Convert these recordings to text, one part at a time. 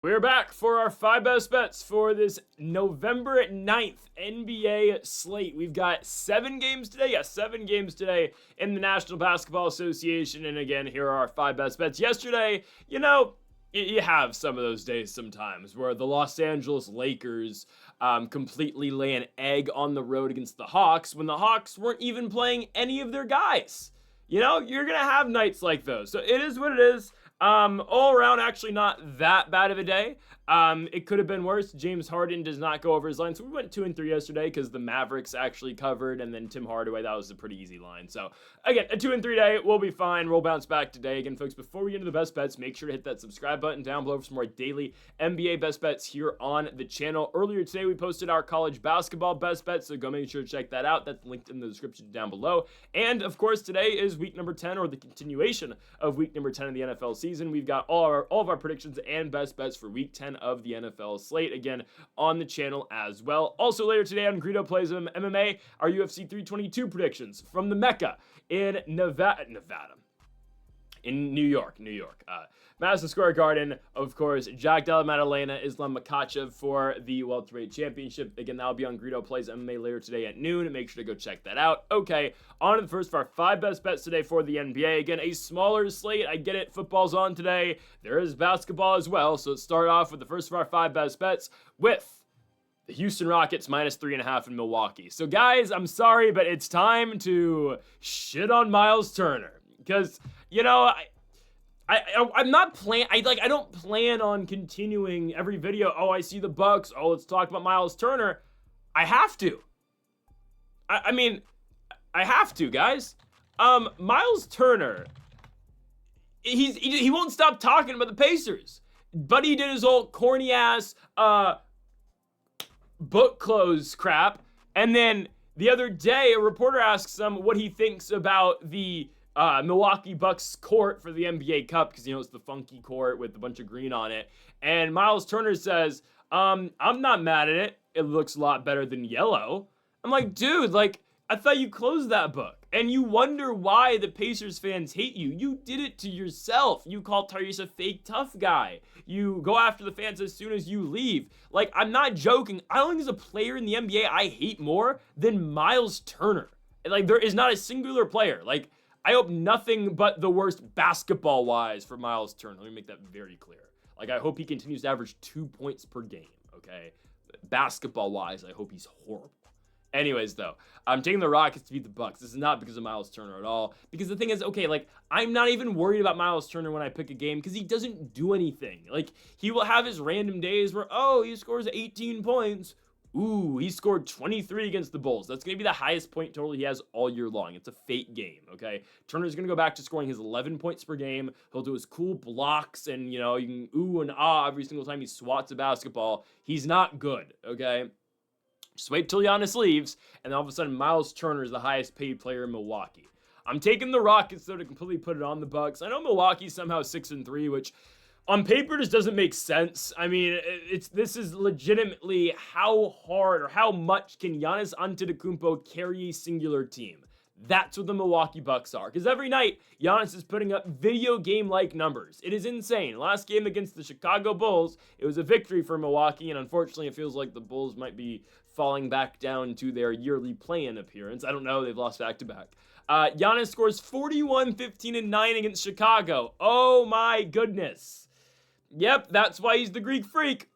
We're back for our 5 best bets for this November 9th NBA slate. We've got 7 games today. Yes, 7 games today in the National Basketball Association. And again, here are our 5 best bets. Yesterday, you have some of those days sometimes where the Los Angeles Lakers completely lay an egg on the road against the Hawks when the Hawks weren't even playing any of their guys. You're going to have nights like those. So it is what it is. All around, actually not that bad of a day. It could have been worse. James Harden does not go over his line. So we went 2-3 yesterday because the Mavericks actually covered, and then Tim Hardaway, that was a pretty easy line. So again, a 2-3 day, we'll be fine. We'll bounce back today. Again, folks, before we get into the best bets, make sure to hit that subscribe button down below for some more daily NBA best bets here on the channel. Earlier today, we posted our college basketball best bets, so go make sure to check that out. That's linked in the description down below. And of course, today is week number 10, or the continuation of week number 10 of the NFL season. We've got all of our predictions and best bets for week 10 of the NFL slate, again, on the channel as well. Also later today on Greedo Plays MMA, our UFC 322 predictions from the Mecca in Nevada. In New York. Madison Square Garden, of course, Jack Della Maddalena, Islam Makhachev for the welterweight championship. Again, that'll be on Greedo Plays MMA later today at noon. Make sure to go check that out. Okay, on to the first of our 5 best bets today for the NBA. Again, a smaller slate. I get it. Football's on today. There is basketball as well. So let's start off with the first of our 5 best bets with the Houston Rockets minus 3.5 in Milwaukee. So guys, I'm sorry, but it's time to shit on Miles Turner. Because, I'm not I don't plan on continuing every video. Oh, I see the Bucks. Oh, let's talk about Miles Turner. I have to. I mean, I have to, guys. Miles Turner, he won't stop talking about the Pacers. But he did his old corny ass book close crap. And then the other day, a reporter asks him what he thinks about the Milwaukee Bucks court for the NBA Cup, because it's the funky court with a bunch of green on it. And Miles Turner says, I'm not mad at it. It looks a lot better than yellow. I'm like, dude, I thought you closed that book. And you wonder why the Pacers fans hate you. You did it to yourself. You call Tyrese a fake tough guy. You go after the fans as soon as you leave. I'm not joking. I don't think there's a player in the NBA I hate more than Miles Turner. There is not a singular player. I hope nothing but the worst basketball-wise for Miles Turner. Let me make that very clear. I hope he continues to average 2 points per game, okay? Basketball-wise, I hope he's horrible. Anyways, though, I'm taking the Rockets to beat the Bucks. This is not because of Miles Turner at all. Because the thing is, okay, I'm not even worried about Miles Turner when I pick a game because he doesn't do anything. He will have his random days where, he scores 18 points. Ooh, he scored 23 against the Bulls. That's going to be the highest point total he has all year long. It's a fate game, okay? Turner's going to go back to scoring his 11 points per game. He'll do his cool blocks and, you can ooh and ah every single time he swats a basketball. He's not good, okay? Just wait till Giannis leaves, and then all of a sudden Miles Turner is the highest paid player in Milwaukee. I'm taking the Rockets, though, to completely put it on the Bucks. I know Milwaukee's somehow 6-3, which on paper just doesn't make sense. I mean, this is legitimately how hard or how much can Giannis Antetokounmpo carry a singular team. That's what the Milwaukee Bucks are. Because every night, Giannis is putting up video game-like numbers. It is insane. Last game against the Chicago Bulls, it was a victory for Milwaukee, and unfortunately, it feels like the Bulls might be falling back down to their yearly play-in appearance. I don't know. They've lost back-to-back. Giannis scores 41, 15, and 9 against Chicago. Oh, my goodness. Yep, that's why he's the Greek freak.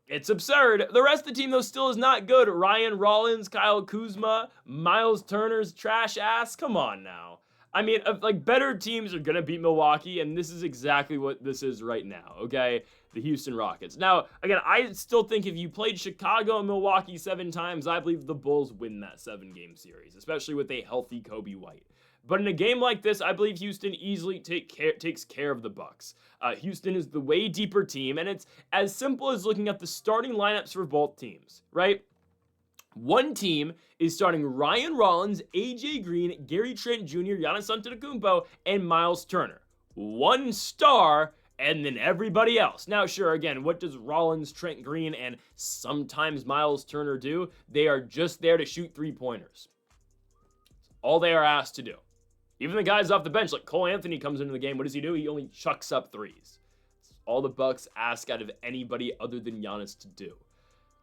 It's absurd. The rest of the team, though, still is not good. Ryan Rollins, Kyle Kuzma, Miles Turner's trash ass. Come on now. I mean, better teams are going to beat Milwaukee, and this is exactly what this is right now, okay? The Houston Rockets. Now, again, I still think if you played Chicago and Milwaukee 7 times, I believe the Bulls win that 7-game series, especially with a healthy Kobe White. But in a game like this, I believe Houston easily takes care of the Bucks. Houston is the way deeper team, and it's as simple as looking at the starting lineups for both teams, right? One team is starting Ryan Rollins, AJ Green, Gary Trent Jr., Giannis Antetokounmpo, and Miles Turner. One star, and then everybody else. Now, sure, again, what does Rollins, Trent Green, and sometimes Miles Turner do? They are just there to shoot 3-pointers. That's all they are asked to do. Even the guys off the bench, like Cole Anthony comes into the game, what does he do? He only chucks up threes. That's all the Bucks ask out of anybody other than Giannis to do.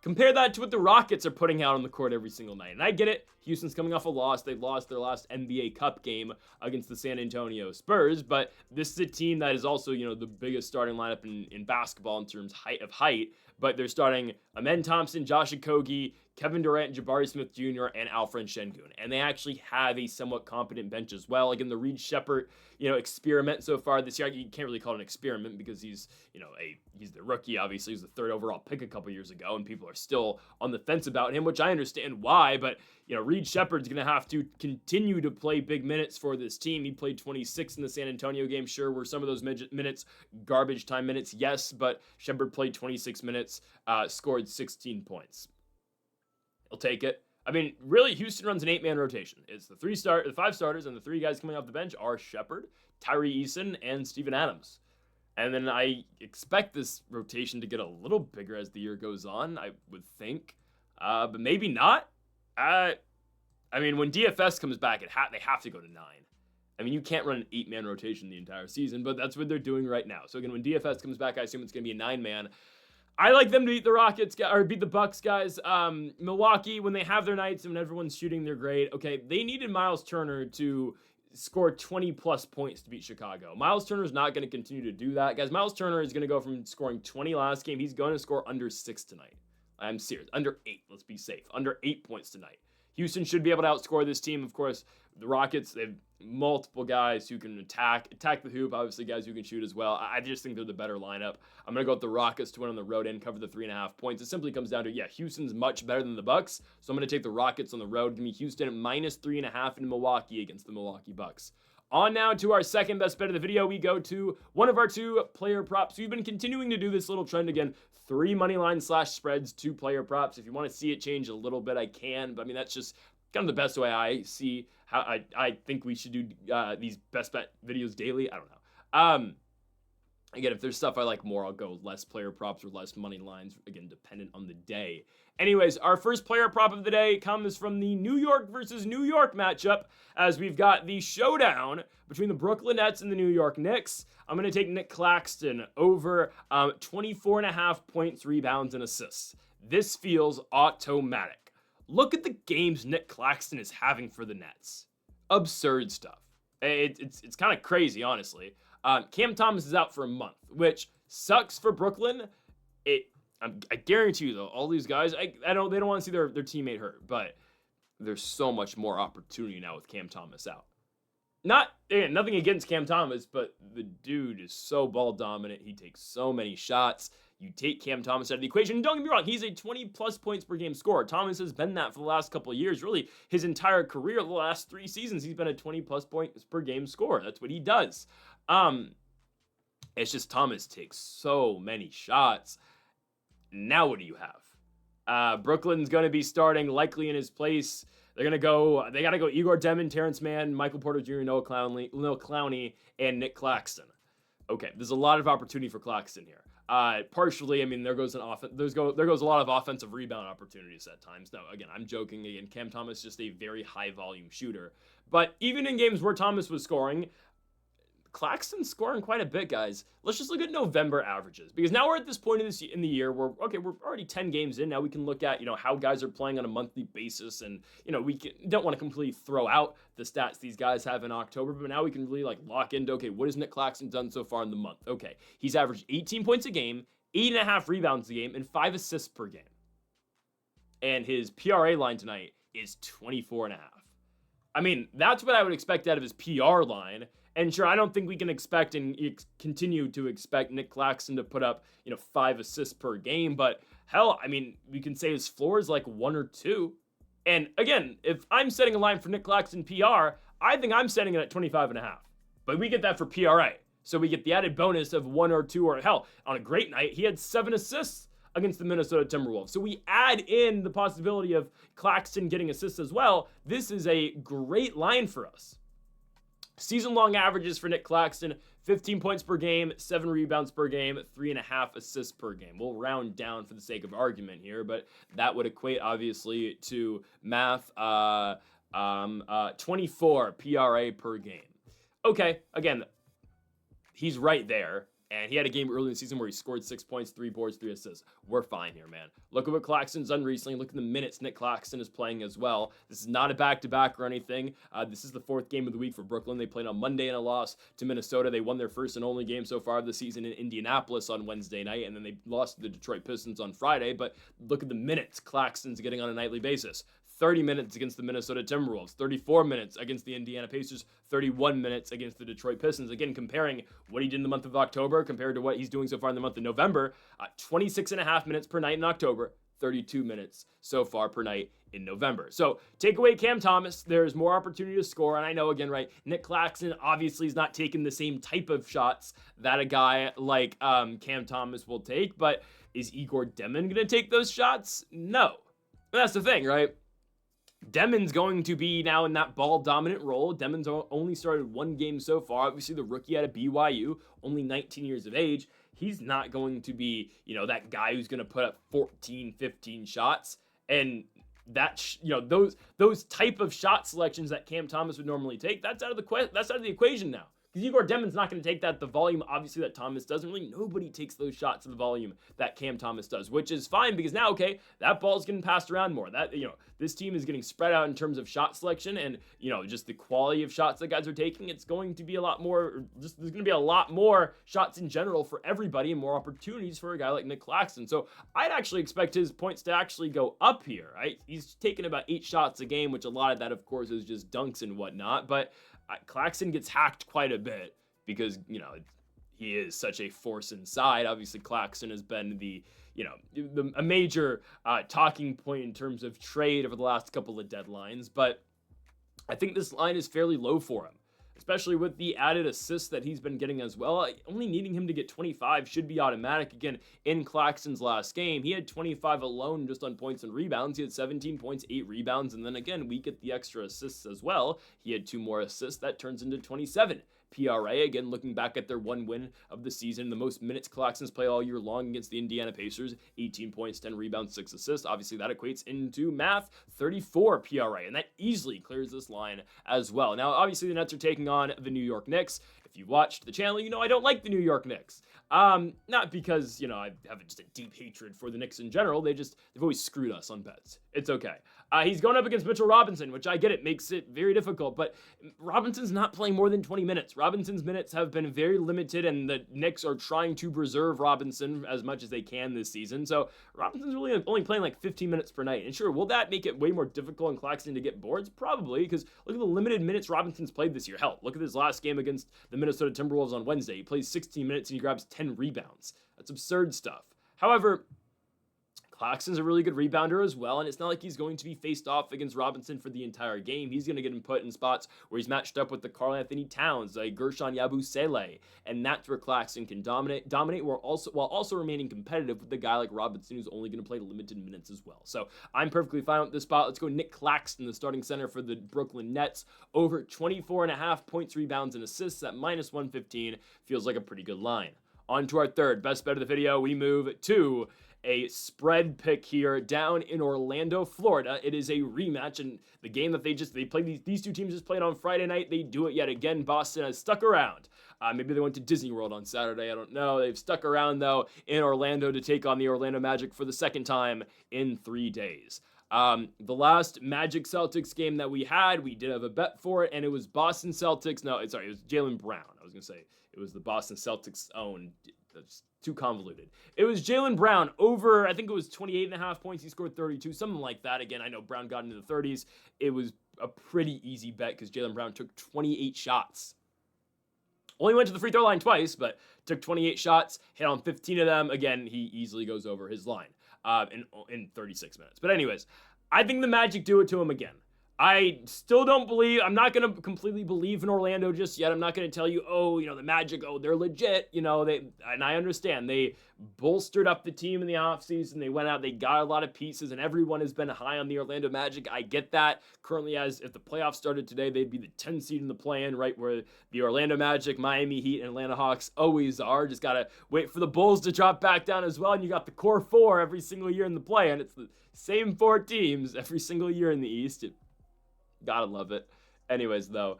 Compare that to what the Rockets are putting out on the court every single night. And I get it. Houston's coming off a loss. They lost their last NBA Cup game against the San Antonio Spurs. But this is a team that is also, the biggest starting lineup in basketball in terms of height. But they're starting Amen Thompson, Josh Okogie, Kevin Durant, Jabari Smith Jr., and Alfred Şengün. And they actually have a somewhat competent bench as well. Again, the Reed Shepherd, experiment so far this year. You can't really call it an experiment because he's the rookie, obviously. He's the third overall pick a couple years ago, and people are still on the fence about him, which I understand why. But, Reed Shepherd's going to have to continue to play big minutes for this team. He played 26 in the San Antonio game. Sure, were some of those minutes garbage time minutes? Yes, but Shepherd played 26 minutes, scored 16 points. He'll take it. I mean, really, Houston runs an 8-man rotation. It's the 5 starters, and the 3 guys coming off the bench are Shepherd, Tyree Eason, and Steven Adams. And then I expect this rotation to get a little bigger as the year goes on, I would think. But maybe not. I mean, when DFS comes back, they have to go to 9. I mean, you can't run an 8-man rotation the entire season, but that's what they're doing right now. So again, when DFS comes back, I assume it's going to be a 9-man. I like them to beat beat the Bucks, guys. Milwaukee, when they have their nights and when everyone's shooting, they're great. Okay, they needed Miles Turner to score 20-plus points to beat Chicago. Miles Turner's not going to continue to do that. Guys, Miles Turner is going to go from scoring 20 last game. He's going to score under 6 tonight. I'm serious. Under 8. Let's be safe. Under 8 points tonight. Houston should be able to outscore this team. Of course, the Rockets, they have multiple guys who can attack the hoop, obviously guys who can shoot as well. I just think they're the better lineup. I'm going to go with the Rockets to win on the road and cover the 3.5 points. It simply comes down to, Houston's much better than the Bucks, so I'm going to take the Rockets on the road. Give me Houston at minus 3.5 in Milwaukee against the Milwaukee Bucks. On now to our second best bet of the video, we go to one of our 2 player props. We've been continuing to do this little trend again, 3 money line / spreads, 2 player props. If you want to see it change a little bit, I can, but I mean, that's just kind of the best way I see how I think we should do these best bet videos daily. I don't know. Again, if there's stuff I like more, I'll go less player props or less money lines, again, dependent on the day. Anyways, our first player prop of the day comes from the New York versus New York matchup, as we've got the showdown between the Brooklyn Nets and the New York Knicks. I'm going to take Nick Claxton over 24.5 points, rebounds, and assists. This feels automatic. Look at the games Nick Claxton is having for the Nets. Absurd stuff. It's kind of crazy, honestly. Cam Thomas is out for a month, which sucks for Brooklyn. I guarantee you, though, all these guys, they don't want to see their teammate hurt, but there's so much more opportunity now with Cam Thomas out. Nothing against Cam Thomas, but the dude is so ball dominant. He takes so many shots. You take Cam Thomas out of the equation. Don't get me wrong, he's a 20-plus points per game scorer. Thomas has been that for the last couple of years. Really, his entire career, the last 3 seasons, he's been a 20-plus points per game scorer. That's what he does. It's just Thomas takes so many shots. Now what do you have? Brooklyn's going to be starting likely in his place. They got to go Igor Demon, Terrence Mann, Michael Porter Jr., Noah Clowney, and Nick Claxton. Okay, there's a lot of opportunity for Claxton here. Partially, I mean, there goes a lot of offensive rebound opportunities at times. Now, again, I'm joking. Again, Cam Thomas is just a very high volume shooter. But even in games where Thomas was scoring, Claxton's scoring quite a bit, guys. Let's just look at November averages, because now we're at this point in the year where, okay, we're already 10 games in. Now we can look at, how guys are playing on a monthly basis, and, don't want to completely throw out the stats these guys have in October, but now we can really, lock into, okay, what has Nick Claxton done so far in the month? Okay, he's averaged 18 points a game, 8.5 rebounds a game, and 5 assists per game. And his PRA line tonight is 24.5. I mean, that's what I would expect out of his PR line. And sure, I don't think we can expect and continue to expect Nick Claxton to put up, 5 assists per game. But hell, I mean, we can say his floor is 1 or 2. And again, if I'm setting a line for Nick Claxton PR, I think I'm setting it at 25.5. But we get that for PRA. So we get the added bonus of 1 or 2, or hell, on a great night, he had 7 assists against the Minnesota Timberwolves. So we add in the possibility of Claxton getting assists as well. This is a great line for us. Season-long averages for Nick Claxton, 15 points per game, 7 rebounds per game, 3.5 assists per game. We'll round down for the sake of argument here, but that would equate, obviously, to math, 24 PRA per game. Okay, again, he's right there. And he had a game early in the season where he scored 6 points, 3 boards, 3 assists. We're fine here, man. Look at what Claxton's done recently. Look at the minutes Nick Claxton is playing as well. This is not a back-to-back or anything. This is the 4th game of the week for Brooklyn. They played on Monday in a loss to Minnesota. They won their first and only game so far of the season in Indianapolis on Wednesday night, and then they lost to the Detroit Pistons on Friday. But look at the minutes Claxton's getting on a nightly basis. 30 minutes against the Minnesota Timberwolves, 34 minutes against the Indiana Pacers, 31 minutes against the Detroit Pistons. Again, comparing what he did in the month of October compared to what he's doing so far in the month of November, 26.5 minutes per night in October, 32 minutes so far per night in November. So take away Cam Thomas, there's more opportunity to score. And I know, again, right, Nick Claxton obviously is not taking the same type of shots that a guy like Cam Thomas will take, but is Igor Demon going to take those shots? No. But that's the thing, right? Demon's going to be now in that ball-dominant role. Demon's only started 1 game so far. Obviously, the rookie out of BYU, only 19 years of age. He's not going to be, that guy who's going to put up 14, 15 shots. And that, those type of shot selections that Cam Thomas would normally take, that's out of the equation now. Because Igor Demon's not going to take the volume, obviously, that Thomas does. And really, nobody takes those shots at the volume that Cam Thomas does, which is fine because now, okay, that ball's getting passed around more. This team is getting spread out in terms of shot selection and, just the quality of shots that guys are taking. It's going to be a lot more, there's going to be a lot more shots in general for everybody and more opportunities for a guy like Nick Claxton. So I'd actually expect his points to actually go up here, right? He's taking about 8 shots a game, which a lot of that, of course, is just dunks and whatnot. But Claxton gets hacked quite a bit because, he is such a force inside. Obviously, Claxton has been a major talking point in terms of trade over the last couple of deadlines. But I think this line is fairly low for him, especially with the added assists that he's been getting as well. Only needing him to get 25 should be automatic. Again, in Claxton's last game, he had 25 alone just on points and rebounds. He had 17 points, 8 rebounds, and then again, we get the extra assists as well. He had 2 more assists. That turns into 27 PRA. Again, looking back at their 1 win of the season, the most minutes Claxton's played all year long against the Indiana Pacers, 18 points, 10 rebounds, 6 assists. Obviously, that equates into math, 34 PRA, and that easily clears this line as well. Now, obviously, the Nets are taking on the New York Knicks. If you watched the channel, I don't like the New York Knicks. Not because, I have just a deep hatred for the Knicks in general. They've always screwed us on bets. It's okay. He's going up against Mitchell Robinson, which I get it makes it very difficult, but Robinson's not playing more than 20 minutes. Robinson's minutes have been very limited, and the Knicks are trying to preserve Robinson as much as they can this season. So Robinson's really only playing like 15 minutes per night. And sure, will that make it way more difficult on Claxton to get boards? Probably, because look at the limited minutes Robinson's played this year. Hell, look at his last game against the Minnesota Timberwolves on Wednesday. He plays 16 minutes and he grabs 10 rebounds. That's absurd stuff. However, Claxton's a really good rebounder as well, and it's not like he's going to be faced off against Robinson for the entire game. He's going to get him put in spots where he's matched up with the Karl Anthony Towns, like Gershon Yabusele, and that's where Claxton can dominate while also remaining competitive with the guy like Robinson, who's only going to play limited minutes as well. So I'm perfectly fine with this spot. Let's go Nick Claxton, the starting center for the Brooklyn Nets, over 24.5 points, rebounds, and assists at -115. Feels like a pretty good line. On to our third best bet of the video. We move to a spread pick here down in Orlando, Florida. It is a rematch, and the game that they played, these 2 teams just played on Friday night. They do it yet again. Boston has stuck around. Maybe they went to Disney World on Saturday. I don't know. They've stuck around, though, in Orlando to take on the Orlando Magic for the 2nd time in 3 days. The last Magic Celtics game that we had, we did have a bet for it, and it was Boston Celtics. No, sorry, it was Jaylen Brown. I was going to say it was the Boston Celtics own. That's too convoluted. It was Jaylen Brown over, I think it was 28.5 points. He scored 32, something like that. Again, I know Brown got into the 30s. It was a pretty easy bet because Jaylen Brown took 28 shots. Only went to the free throw line twice, but took 28 shots, hit on 15 of them. Again, he easily goes over his line in 36 minutes. But anyways, I think the Magic do it to him again. I still don't believe, I'm not going to completely believe in Orlando just yet. I'm not going to tell you, the Magic, they're legit. And I understand they bolstered up the team in the offseason. They went out, they got a lot of pieces, and everyone has been high on the Orlando Magic. I get that. Currently, if the playoffs started today, they'd be the 10 seed in the play-in, right where the Orlando Magic, Miami Heat, and Atlanta Hawks always are. Just got to wait for the Bulls to drop back down as well, and you got the core 4 every single year in the play-in. It's the same 4 teams every single year in the East. Gotta love it. Anyways, though,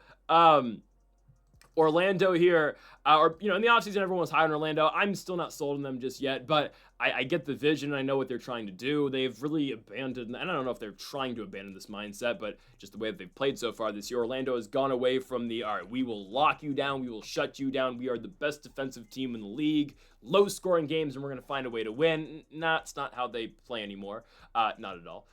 Orlando here, in the offseason, everyone was high on Orlando. I'm still not sold on them just yet, but I get the vision. I know what they're trying to do. They've really abandoned, and I don't know if they're trying to abandon this mindset, but just the way that they've played so far this year, Orlando has gone away from all right, we will lock you down, we will shut you down, we are the best defensive team in the league, low-scoring games, and we're going to find a way to win. It's not how they play anymore. Not at all.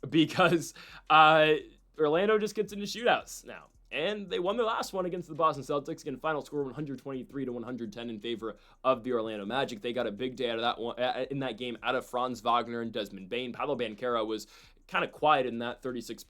Because Orlando just gets into shootouts now. And they won their last one against the Boston Celtics. Again, final score 123-110 in favor of the Orlando Magic. They got a big day out of that one in that game out of Franz Wagner and Desmond Bane. Paolo Banchero was kind of quiet in that 36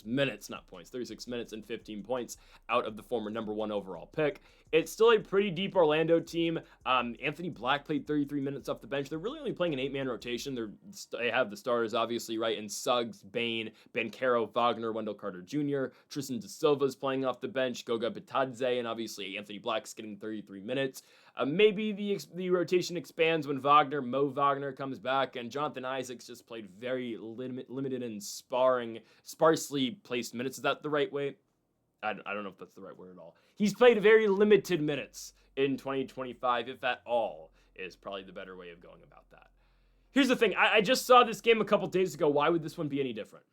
minutes, not points, 36 minutes and 15 points out of the former number 1 overall pick. It's still a pretty deep Orlando team. Anthony Black played 33 minutes off the bench. They're really only playing an 8-man rotation. They have the starters, obviously, right, in Suggs, Bane, Banchero, Wagner, Wendell Carter Jr., Tristan Da Silva's playing off the bench, Goga Bitadze, and obviously Anthony Black's getting 33 minutes. Maybe the rotation expands when Mo Wagner comes back, and Jonathan Isaacs just played very limited and sparsely placed minutes. Is that the right way? I don't know if that's the right word at all. He's played very limited minutes in 2025, if at all, is probably the better way of going about that. Here's the thing. I just saw this game a couple days ago. Why would this one be any different?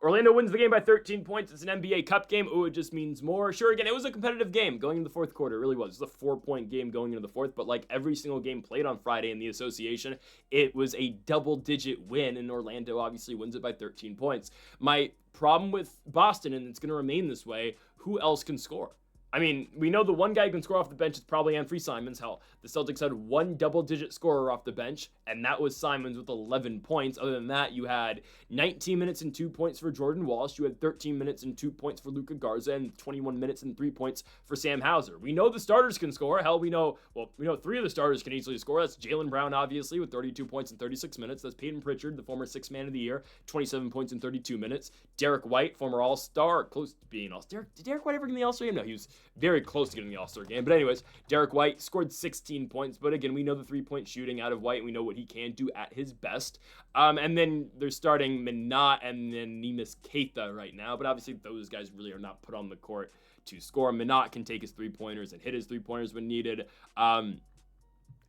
Orlando wins the game by 13 points. It's an NBA Cup game. Ooh, it just means more. Sure, again, it was a competitive game going into the fourth quarter. It really was. It was a 4-point game going into the fourth, but like every single game played on Friday in the association, it was a double-digit win, and Orlando obviously wins it by 13 points. My problem with Boston, and it's going to remain this way, who else can score? I mean, we know the one guy who can score off the bench is probably Anfernee Simons. Hell, the Celtics had one double-digit scorer off the bench, and that was Simons with 11 points. Other than that, you had 19 minutes and 2 points for Jordan Walsh. You had 13 minutes and 2 points for Luka Garza, and 21 minutes and 3 points for Sam Hauser. We know the starters can score. Hell, we know 3 of the starters can easily score. That's Jaylen Brown, obviously, with 32 points in 36 minutes. That's Peyton Pritchard, the former 6th man of the year, 27 points in 32 minutes. Derek White, former All-Star, close to being All-Star. Did Derek White ever get in the All-Star game? No, he was very close to getting the All-Star game. But anyways, Derek White scored 16 points. But again, we know the 3-point shooting out of White. We know what he can do at his best. And then they're starting Minot and then Neemias Queta right now. But obviously, those guys really are not put on the court to score. Minot can take his 3-pointers and hit his 3-pointers when needed.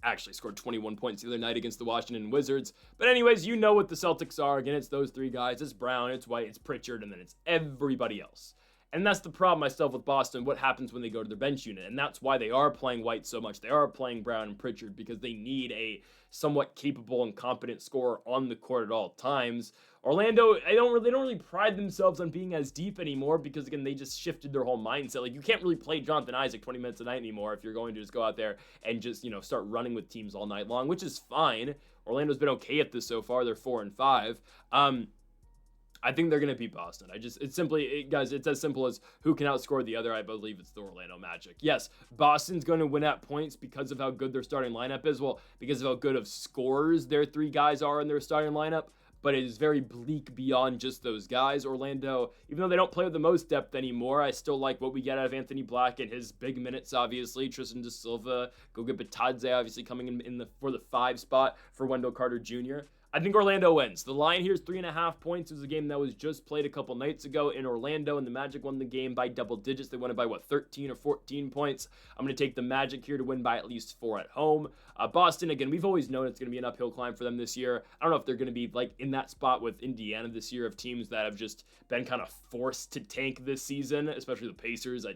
Actually scored 21 points the other night against the Washington Wizards. But anyways, you know what the Celtics are. Again, it's those 3 guys. It's Brown, it's White, it's Pritchard, and then it's everybody else. And that's the problem I still have with Boston, what happens when they go to their bench unit. And that's why they are playing White so much. They are playing Brown and Pritchard because they need a somewhat capable and competent scorer on the court at all times. Orlando, they don't really pride themselves on being as deep anymore because, again, they just shifted their whole mindset. Like, you can't really play Jonathan Isaac 20 minutes a night anymore if you're going to just go out there and just, start running with teams all night long, which is fine. Orlando's been okay at this so far. They're 4-5. I think they're going to beat Boston. Guys, it's as simple as who can outscore the other. I believe it's the Orlando Magic. Yes, Boston's going to win at points because of how good their starting lineup is. Well, because of how good of scorers their 3 guys are in their starting lineup. But it is very bleak beyond just those guys. Orlando, even though they don't play with the most depth anymore, I still like what we get out of Anthony Black and his big minutes, obviously. Tristan Da Silva, Goga Bitadze, obviously coming in for the 5 spot for Wendell Carter Jr. I think Orlando wins. The line here is 3.5 points. It was a game that was just played a couple nights ago in Orlando, and the Magic won the game by double digits. They won it by, 13 or 14 points. I'm going to take the Magic here to win by at least 4 at home. Boston, again, we've always known it's going to be an uphill climb for them this year. I don't know if they're going to be like in that spot with Indiana this year of teams that have just been kind of forced to tank this season, especially the Pacers. I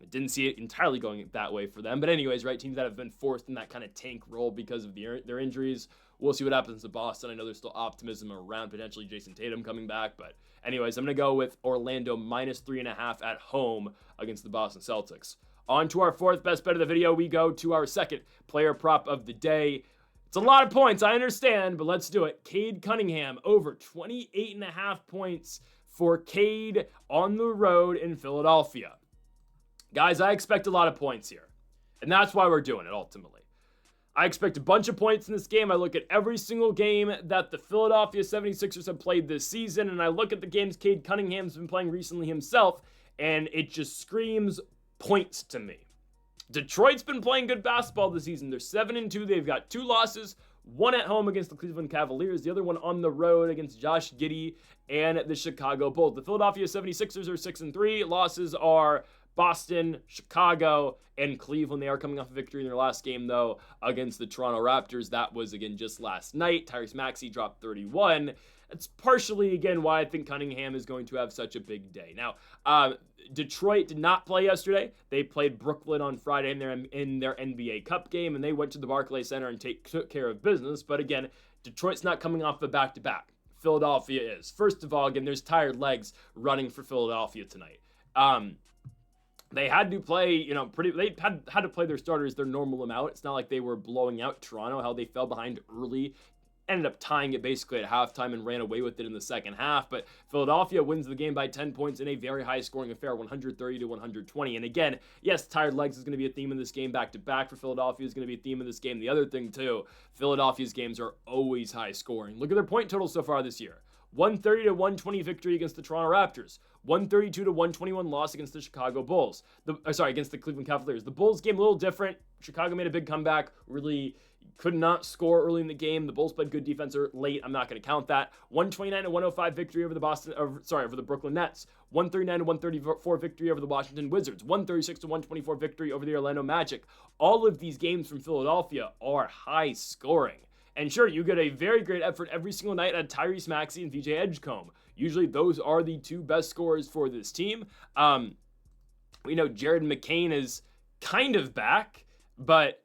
didn't see it entirely going that way for them. But anyways, right, teams that have been forced in that kind of tank role because of their injuries. We'll see what happens to Boston. I know there's still optimism around potentially Jason Tatum coming back. But anyways, I'm going to go with Orlando minus 3.5 at home against the Boston Celtics. On to our 4th best bet of the video, we go to our 2nd player prop of the day. It's a lot of points, I understand, but let's do it. Cade Cunningham over 28.5 points for Cade on the road in Philadelphia. Guys, I expect a lot of points here, and that's why we're doing it ultimately. I expect a bunch of points in this game. I look at every single game that the Philadelphia 76ers have played this season, and I look at the games Cade Cunningham's been playing recently himself, and it just screams points to me. Detroit's been playing good basketball this season. They're 7-2. They've got 2 losses, one at home against the Cleveland Cavaliers, the other one on the road against Josh Giddey and the Chicago Bulls. The Philadelphia 76ers are 6-3. Losses are Boston, Chicago, and Cleveland. They are coming off a victory in their last game, though, against the Toronto Raptors. That was, again, just last night. Tyrese Maxey dropped 31. That's partially, again, why I think Cunningham is going to have such a big day. Now, Detroit did not play yesterday. They played Brooklyn on Friday in their NBA Cup game, and they went to the Barclays Center and took care of business. But again, Detroit's not coming off a back-to-back. Philadelphia is. First of all, again, there's tired legs running for Philadelphia tonight. They had to play, they had to play their starters their normal amount. It's not like they were blowing out Toronto, how they fell behind early, ended up tying it basically at halftime and ran away with it in the second half. But Philadelphia wins the game by 10 points in a very high-scoring affair, 130-120. And again, yes, tired legs is going to be a theme in this game. Back-to-back for Philadelphia is going to be a theme in this game. The other thing, too, Philadelphia's games are always high-scoring. Look at their point total so far this year. 130-120 victory against the Toronto Raptors. 132-121 loss against the Chicago Bulls. Against the Cleveland Cavaliers. The Bulls game a little different. Chicago made a big comeback. Really could not score early in the game. The Bulls played good defense late. I'm not going to count that. 129-105 victory over the Brooklyn Nets. 139-134 victory over the Washington Wizards. 136-124 victory over the Orlando Magic. All of these games from Philadelphia are high scoring. And sure, you get a very great effort every single night at Tyrese Maxey and VJ Edgecombe. Usually those are the two best scorers for this team. We know Jared McCain is kind of back, but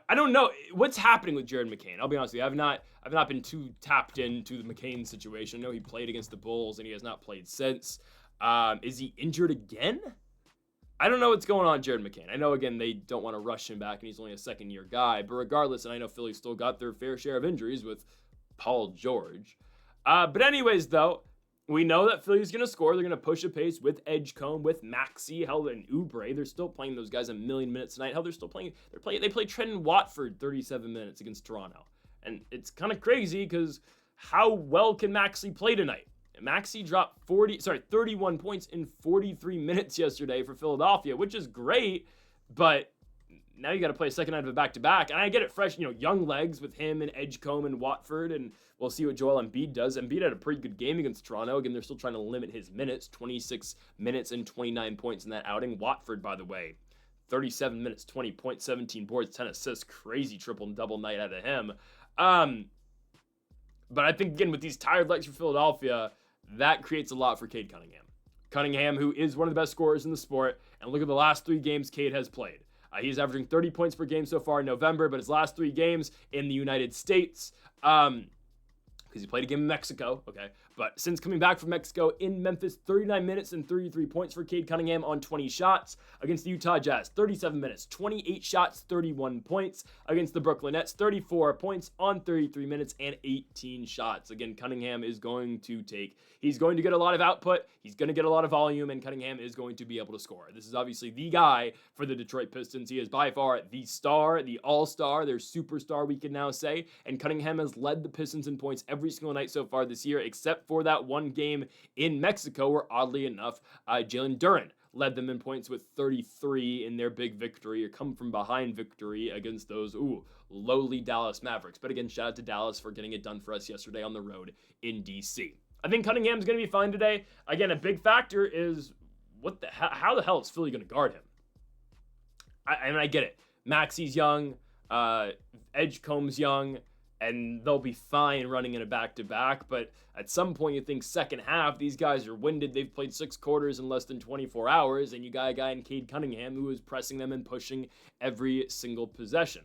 I don't know what's happening with Jared McCain. I'll be honest with you. I've not been too tapped into the McCain situation. I know he played against the Bulls and he has not played since. Is he injured again? I don't know what's going on with Jared McCain. I know, again, they don't want to rush him back and he's only a second-year guy. But regardless, and I know Philly still got their fair share of injuries with Paul George. But anyways, though, we know that Philly's going to score. They're going to push a pace with Edgecombe, with Maxey, hell, and Oubre. They're still playing those guys a million minutes tonight. Hell, they're still playing. They played Trenton Watford 37 minutes against Toronto. And it's kind of crazy because how well can Maxey play tonight? Maxey dropped 31 points in 43 minutes yesterday for Philadelphia, which is great, but now you got to play a second night of a back-to-back. And I get it fresh, young legs with him and Edgecombe and Watford, and we'll see what Joel Embiid does. Embiid had a pretty good game against Toronto. Again, they're still trying to limit his minutes, 26 minutes and 29 points in that outing. Watford, by the way, 37 minutes, 20 points, 17 boards, 10 assists, crazy triple and double night out of him. But I think, again, with these tired legs for Philadelphia, that creates a lot for Cade Cunningham. Cunningham, who is one of the best scorers in the sport, and look at the last 3 games Cade has played. He's averaging 30 points per game so far in November, but his last 3 games in the United States, because he played a game in Mexico, okay? But since coming back from Mexico in Memphis, 39 minutes and 33 points for Cade Cunningham on 20 shots. Against the Utah Jazz, 37 minutes, 28 shots, 31 points. Against the Brooklyn Nets, 34 points on 33 minutes and 18 shots. Again, Cunningham is going to he's going to get a lot of output, he's going to get a lot of volume, and Cunningham is going to be able to score. This is obviously the guy for the Detroit Pistons. He is by far the star, the all-star, their superstar, we can now say. And Cunningham has led the Pistons in points every single night so far this year, except for that one game in Mexico where, oddly enough, Jalen Duren led them in points with 33 in their big victory, or come from behind victory against those lowly Dallas Mavericks. But again, shout out to Dallas for getting it done for us yesterday on the road in DC. I think Cunningham's going to be fine today. Again, a big factor is how the hell is Philly going to guard him? I get it. Maxey's young, Edgecombe's young, and they'll be fine running in a back-to-back, but at some point you think second half, these guys are winded, they've played 6 quarters in less than 24 hours, and you got a guy in Cade Cunningham who is pressing them and pushing every single possession.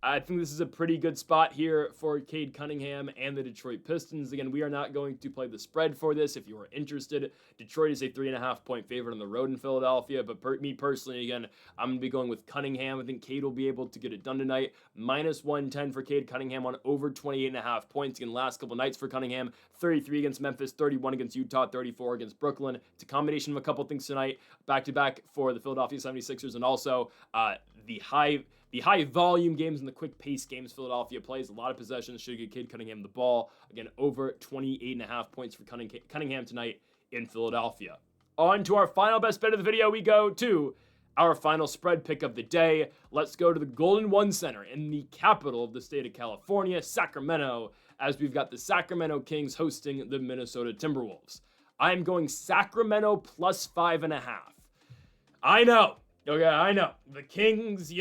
I think this is a pretty good spot here for Cade Cunningham and the Detroit Pistons. Again, we are not going to play the spread for this. If you are interested, Detroit is a 3.5-point favorite on the road in Philadelphia. But me personally, again, I'm going to be going with Cunningham. I think Cade will be able to get it done tonight. Minus 110 for Cade Cunningham on over 28.5 points. Again, last couple nights for Cunningham, 33 against Memphis, 31 against Utah, 34 against Brooklyn. It's a combination of a couple things tonight. Back-to-back for the Philadelphia 76ers, and also the high volume games and the quick pace games Philadelphia plays. A lot of possessions should get Cade Cunningham the ball. Again, over 28.5 points for Cunningham tonight in Philadelphia. On to our final best bet of the video we go to. Our final spread pick of the day. Let's go to the Golden One Center in the capital of the state of California, Sacramento, as we've got the Sacramento Kings hosting the Minnesota Timberwolves. I'm going Sacramento plus 5.5. I know. Okay, I know. The Kings,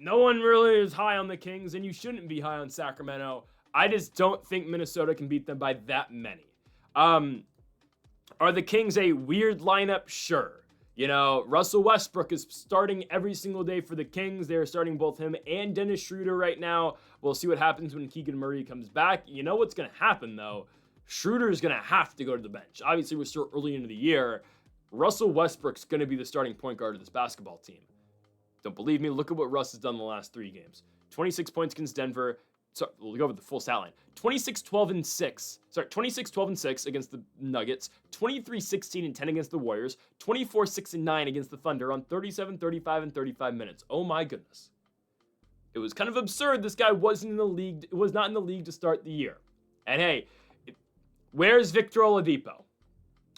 no one really is high on the Kings, and you shouldn't be high on Sacramento. I just don't think Minnesota can beat them by that many. Are the Kings a weird lineup? Sure. Russell Westbrook is starting every single day for the Kings. They're starting both him and Dennis Schroeder right now. We'll see what happens when Keegan Murray comes back. You know what's going to happen, though? Schroeder is going to have to go to the bench. Obviously, we're still early into the year. Russell Westbrook's going to be the starting point guard of this basketball team. Don't believe me? Look at what Russ has done in the last 3 games. 26 points against Denver. So we'll go over the full stat line. 26-12-6 against the Nuggets. 23-16-10 against the Warriors. 24-6-9 against the Thunder on 37, 35, and 35 minutes. Oh my goodness. It was kind of absurd this guy was not in the league to start the year. And hey, where's Victor Oladipo?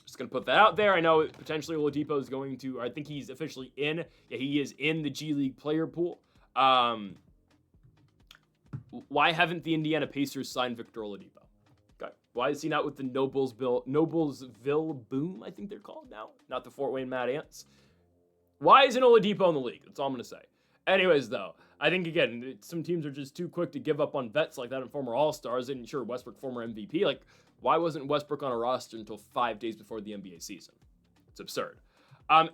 Just going to put that out there. I know potentially Oladipo is going to, or I think he's officially in. Yeah, he is in the G League player pool. Why haven't the Indiana Pacers signed Victor Oladipo? Okay. Why is he not with the Noblesville Boom, I think they're called now? Not the Fort Wayne Mad Ants. Why isn't Oladipo in the league? That's all I'm going to say. Anyways, though, I think, again, some teams are just too quick to give up on vets like that and former All-Stars. And sure, Westbrook, former MVP. Like, why wasn't Westbrook on a roster until 5 days before the NBA season? It's absurd.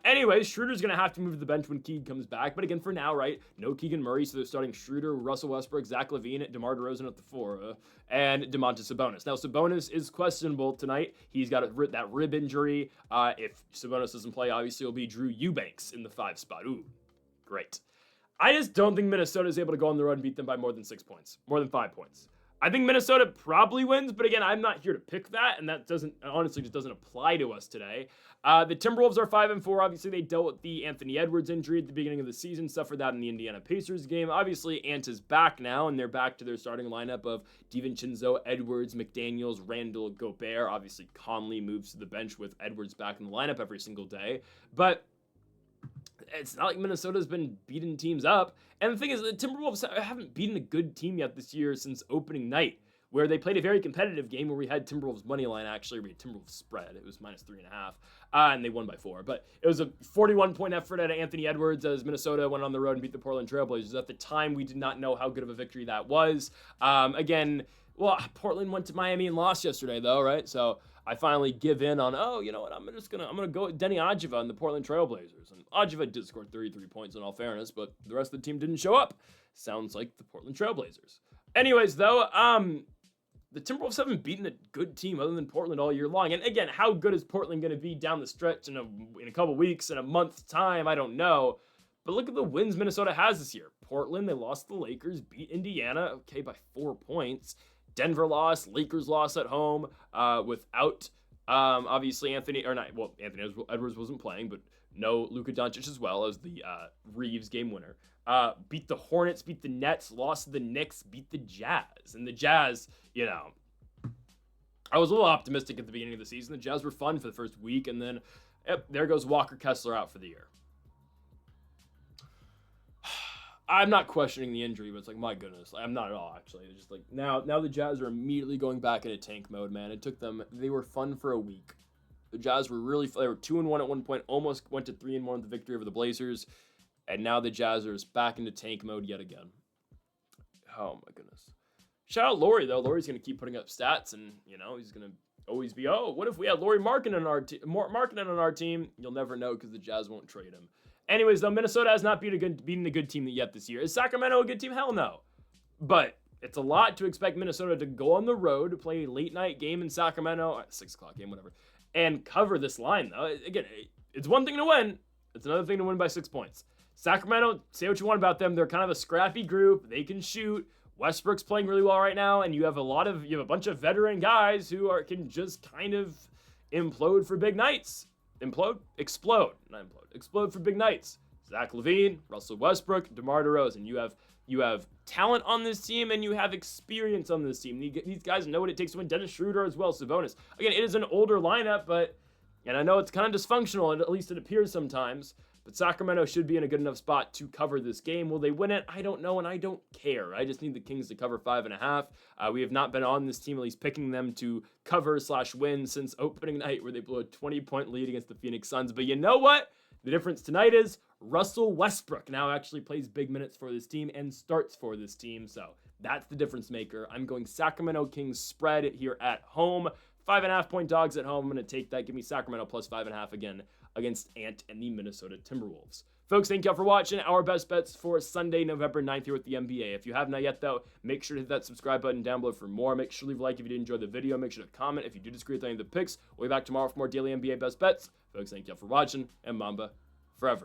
Anyways, Schroeder's going to have to move to the bench when Keegan comes back. But again, for now, right, no Keegan Murray, so they're starting Schroeder, Russell Westbrook, Zach LaVine, DeMar DeRozan at the 4, and Domantas Sabonis. Now, Sabonis is questionable tonight. He's got that rib injury. If Sabonis doesn't play, obviously it'll be Drew Eubanks in the 5 spot. Ooh, great. I just don't think Minnesota is able to go on the road and beat them by more than 6 points, more than 5 points. I think Minnesota probably wins, but again, I'm not here to pick that, and that honestly just doesn't apply to us today. The Timberwolves are 5-4. Obviously, they dealt with the Anthony Edwards injury at the beginning of the season, suffered that in the Indiana Pacers game. Obviously, Ant is back now, and they're back to their starting lineup of DiVincenzo, Edwards, McDaniels, Randall, Gobert. Obviously, Conley moves to the bench with Edwards back in the lineup every single day. But it's not like Minnesota's been beating teams up. And the thing is, the Timberwolves haven't beaten a good team yet this year since opening night, where they played a very competitive game where we had Timberwolves money line, actually. We had Timberwolves spread. It was -3.5, and they won by 4. But it was a 41-point effort out of Anthony Edwards as Minnesota went on the road and beat the Portland Trailblazers. At the time, we did not know how good of a victory that was. Portland went to Miami and lost yesterday, though, right? So I finally give in on, I'm gonna go with Denny Adjiva and the Portland Trailblazers. And Adjiva did score 33 points in all fairness, but the rest of the team didn't show up. Sounds like the Portland Trailblazers. Anyways, though, the Timberwolves haven't beaten a good team other than Portland all year long. And again, how good is Portland going to be down the stretch in a couple weeks, in a month's time? I don't know. But look at the wins Minnesota has this year. Portland, they lost to the Lakers, beat Indiana, okay, by 4 points. Denver lost, Lakers lost at home without, obviously, Anthony Edwards wasn't playing, but no Luka Doncic as well as the Reeves game winner. Beat the Hornets, beat the Nets, lost to the Knicks, beat the Jazz. And the Jazz, I was a little optimistic at the beginning of the season. The Jazz were fun for the first week, and then, there goes Walker Kessler out for the year. I'm not questioning the injury, but it's like, my goodness. I'm not at all, actually. It's just like, now the Jazz are immediately going back into tank mode, man. It took them, they were fun for a week. The Jazz were they were 2-1 at one point, almost went to 3-1 with the victory over the Blazers. And now the Jazz are back into tank mode yet again. Oh, my goodness. Shout out Lauri, though. Lauri's going to keep putting up stats, and, he's going to always be, what if we had Lauri Markkanen on our team? You'll never know because the Jazz won't trade him. Anyways, though, Minnesota has not beaten a good team yet this year. Is Sacramento a good team? Hell no. But it's a lot to expect Minnesota to go on the road to play a late-night game in Sacramento, 6 o'clock game, whatever, and cover this line, though. Again, it's one thing to win. It's another thing to win by 6 points. Sacramento, say what you want about them. They're kind of a scrappy group. They can shoot. Westbrook's playing really well right now, and you have a bunch of veteran guys who can just kind of implode for big nights. Explode for big nights. Zach LaVine, Russell Westbrook, DeMar DeRozan. You have talent on this team, and you have experience on this team. These guys know what it takes to win. Dennis Schroeder as well, Sabonis. Again, it is an older lineup, and I know it's kind of dysfunctional, and at least it appears sometimes. but Sacramento should be in a good enough spot to cover this game. Will they win it? I don't know, and I don't care. I just need the Kings to cover 5.5. We have not been on this team, at least picking them to cover/win since opening night, where they blew a 20-point lead against the Phoenix Suns. But you know what? The difference tonight is Russell Westbrook now actually plays big minutes for this team and starts for this team. So that's the difference maker. I'm going Sacramento Kings spread here at home. 5.5-point dogs at home. I'm going to take that. Give me Sacramento plus 5.5 again against Ant and the Minnesota Timberwolves. Folks, thank y'all for watching our best bets for Sunday, November 9th here with the NBA. If you have not yet, though, make sure to hit that subscribe button down below for more. Make sure to leave a like if you did enjoy the video. Make sure to comment if you do disagree with any of the picks. We'll be back tomorrow for more daily NBA best bets. Folks, thank y'all for watching, and Mamba forever.